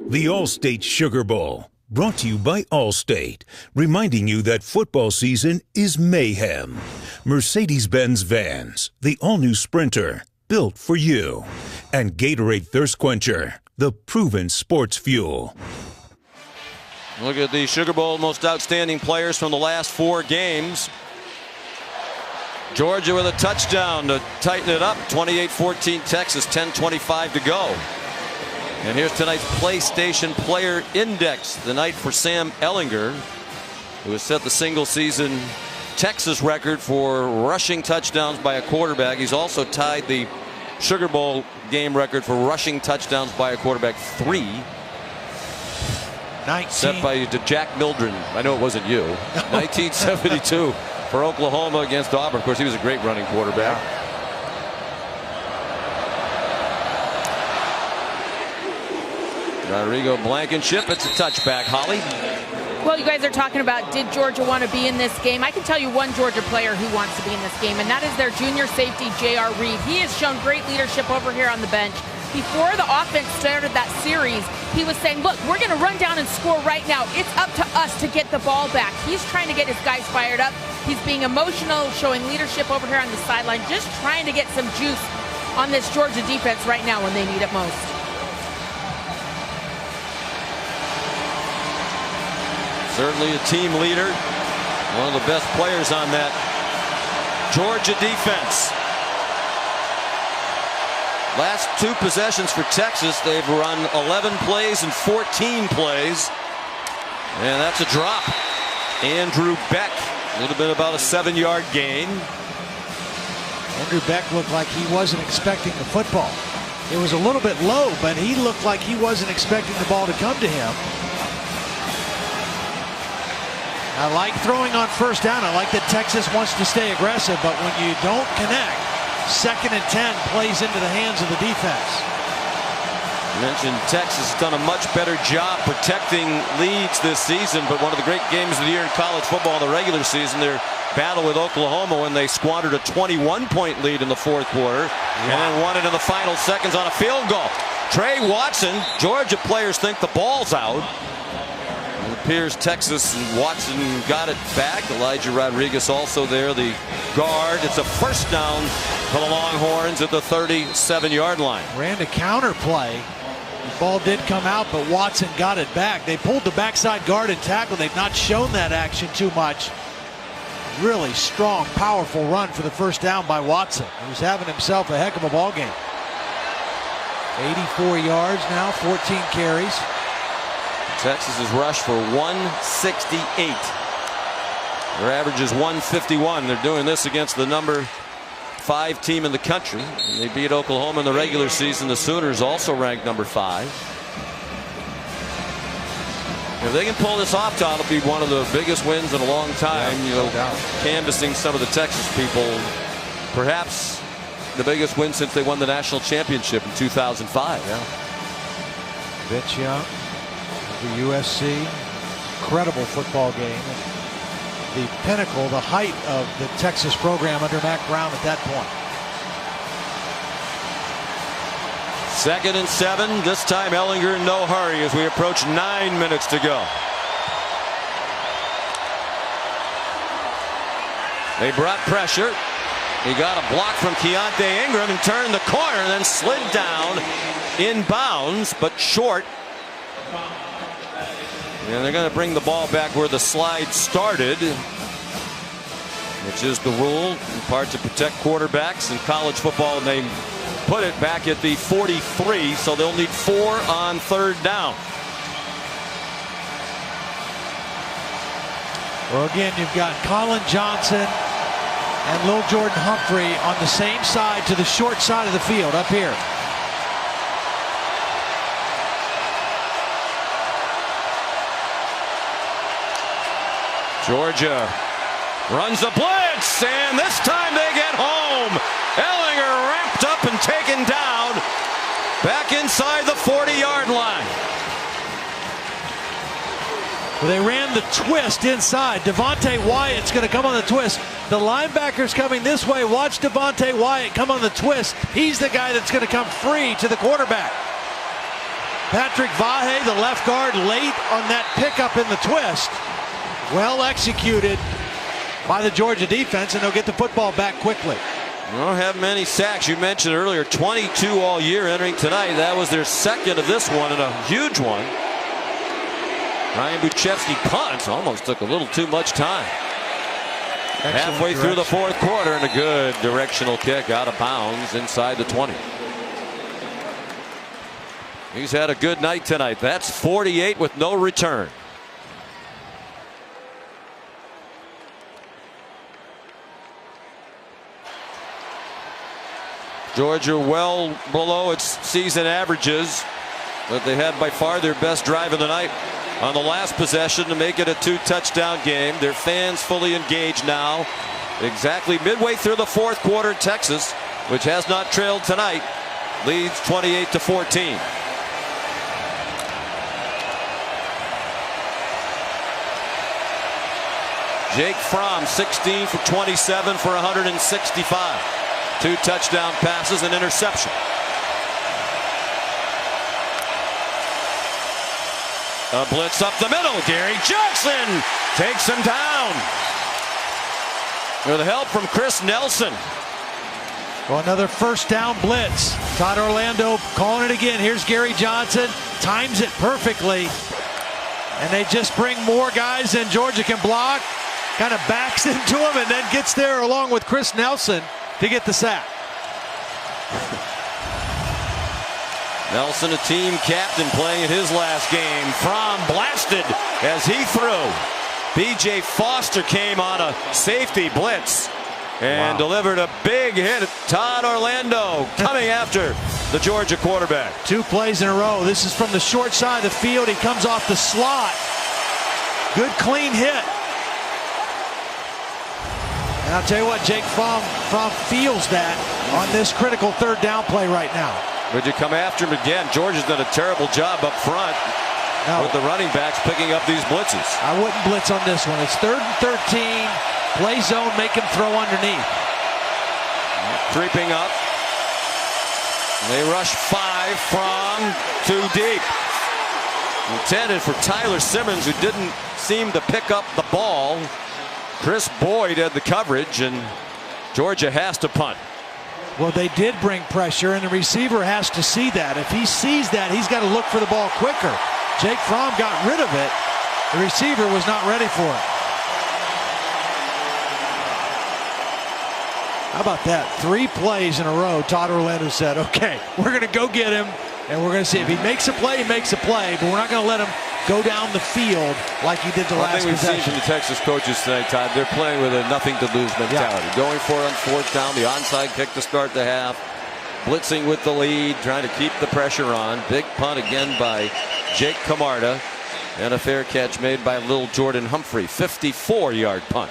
The Allstate Sugar Bowl, brought to you by Allstate, reminding you that football season is mayhem. Mercedes-Benz vans, the all-new Sprinter, built for you. And Gatorade Thirst Quencher, the proven sports fuel. Look at the Sugar Bowl most outstanding players from the last 4 games. Georgia with a touchdown to tighten it up. 28-14 Texas, 10:25 to go. And here's tonight's PlayStation Player Index. The night for Sam Ehlinger, who has set the single season Texas record for rushing touchdowns by a quarterback. He's also tied the Sugar Bowl game record for rushing touchdowns by a quarterback, 3. 19. Set by Jack Mildren. I know it wasn't you. 1972 for Oklahoma against Auburn. Of course, he was a great running quarterback. Yeah. Rodrigo Blankenship. It's a touchback. Holly? Well, you guys are talking about, did Georgia want to be in this game? I can tell you one Georgia player who wants to be in this game, and that is their junior safety, J.R. Reed. He has shown great leadership over here on the bench. Before the offense started that series, he was saying, look, we're going to run down and score right now. It's up to us to get the ball back. He's trying to get his guys fired up. He's being emotional, showing leadership over here on the sideline, just trying to get some juice on this Georgia defense right now when they need it most. Certainly a team leader. One of the best players on that Georgia defense. Last 2 possessions for Texas, they've run 11 plays and 14 plays. And that's a drop. Andrew Beck, a little bit about a 7-yard gain. Andrew Beck looked like he wasn't expecting the football. It was a little bit low, but he looked like he wasn't expecting the ball to come to him. I like throwing on first down. I like that Texas wants to stay aggressive, but when you don't connect, 2nd and 10 plays into the hands of the defense. You mentioned Texas has done a much better job protecting leads this season, but one of the great games of the year in college football in the regular season, their battle with Oklahoma when they squandered a 21-point lead in the 4th quarter and then won it in the final seconds on a field goal. Trey Watson, Georgia players think the ball's out. It appears Texas and Watson got it back. Elijah Rodriguez also there, the guard. It's a first down for the Longhorns at the 37-yard line. Ran a counter play. The ball did come out, but Watson got it back. They pulled the backside guard and tackle. They've not shown that action too much. Really strong, powerful run for the first down by Watson, who's having himself a heck of a ball game. 84 yards now, 14 carries. Texas has rushed for 168. Their average is 151. They're doing this against the number 5 team in the country. And they beat Oklahoma in the regular season. The Sooners also ranked number 5. If they can pull this off, Todd, it'll be one of the biggest wins in a long time. Yeah, you know, canvassing some of the Texas people. Perhaps the biggest win since they won the national championship in 2005. Yeah. Vince Young. The USC, incredible football game. The pinnacle, the height of the Texas program under Mack Brown at that point. 2nd and 7. This time Ehlinger in no hurry as we approach 9 minutes to go. They brought pressure. He got a block from Keontae Ingram and turned the corner and then slid down in bounds, but short. And they're going to bring the ball back where the slide started, which is the rule in part to protect quarterbacks in college football. And they put it back at the 43, so they'll need 4 on 3rd down. Well, again, you've got Colin Johnson and Lil Jordan Humphrey on the same side to the short side of the field up here. Georgia runs a blitz, and this time they get home. Ehlinger wrapped up and taken down back inside the 40-yard line. Well, they ran the twist inside. Devontae Wyatt's going to come on the twist. The linebacker's coming this way. Watch Devontae Wyatt come on the twist. He's the guy that's going to come free to the quarterback. Patrick Vahe, the left guard, late on that pickup in the twist. Well executed by the Georgia defense, and they'll get the football back quickly. Don't have many sacks. You mentioned earlier 22 all year entering tonight. That was their second of this one, and a huge one. Ryan Buchevsky punts. Almost took a little too much time. Halfway through the fourth quarter, and a good directional kick out of bounds inside the 20. He's had a good night tonight. That's 48 with no return. Georgia well below its season averages, but they had by far their best drive of the night on the last possession to make it a 2-touchdown game. Their fans fully engaged now. Exactly midway through the fourth quarter, Texas, which has not trailed tonight, leads 28-14. Jake Fromm 16 for 27 for 165. 2 touchdown passes and interception. A blitz up the middle. Gary Jackson takes him down with help from Chris Nelson. Well, another first down blitz. Todd Orlando calling it again. Here's Gary Johnson. Times it perfectly. And they just bring more guys than Georgia can block. Kind of backs into him and then gets there along with Chris Nelson to get the sack. Nelson, a team captain, playing in his last game. Fromm blasted as he threw. B.J. Foster came on a safety blitz and delivered a big hit at Todd Orlando coming after the Georgia quarterback. 2 plays in a row. This is from the short side of the field. He comes off the slot. Good clean hit. And I'll tell you what, Jake Fromm feels that on this critical third down play right now. Would you come after him again? Georgia's done a terrible job up front with the running backs picking up these blitzes. I wouldn't blitz on this one. It's 3rd and 13. Play zone, make him throw underneath. Creeping up. They rush 5 from 2 deep. Intended for Tyler Simmons, who didn't seem to pick up the ball. Chris Boyd had the coverage, and Georgia has to punt. Well, they did bring pressure, and the receiver has to see that. If he sees that, he's got to look for the ball quicker. Jake Fromm got rid of it. The receiver was not ready for it. How about that? 3 plays in a row. Todd Orlando said, okay, we're going to go get him, and we're going to see if he makes a play, he makes a play, but we're not going to let him go down the field like he did the last possession. One thing we've seen from the Texas coaches tonight, Todd, they're playing with a nothing-to-lose mentality. Yeah. Going for it on 4th down, the onside kick to start the half, blitzing with the lead, trying to keep the pressure on. Big punt again by Jake Camarda, and a fair catch made by Lil Jordan Humphrey. 54-yard punt.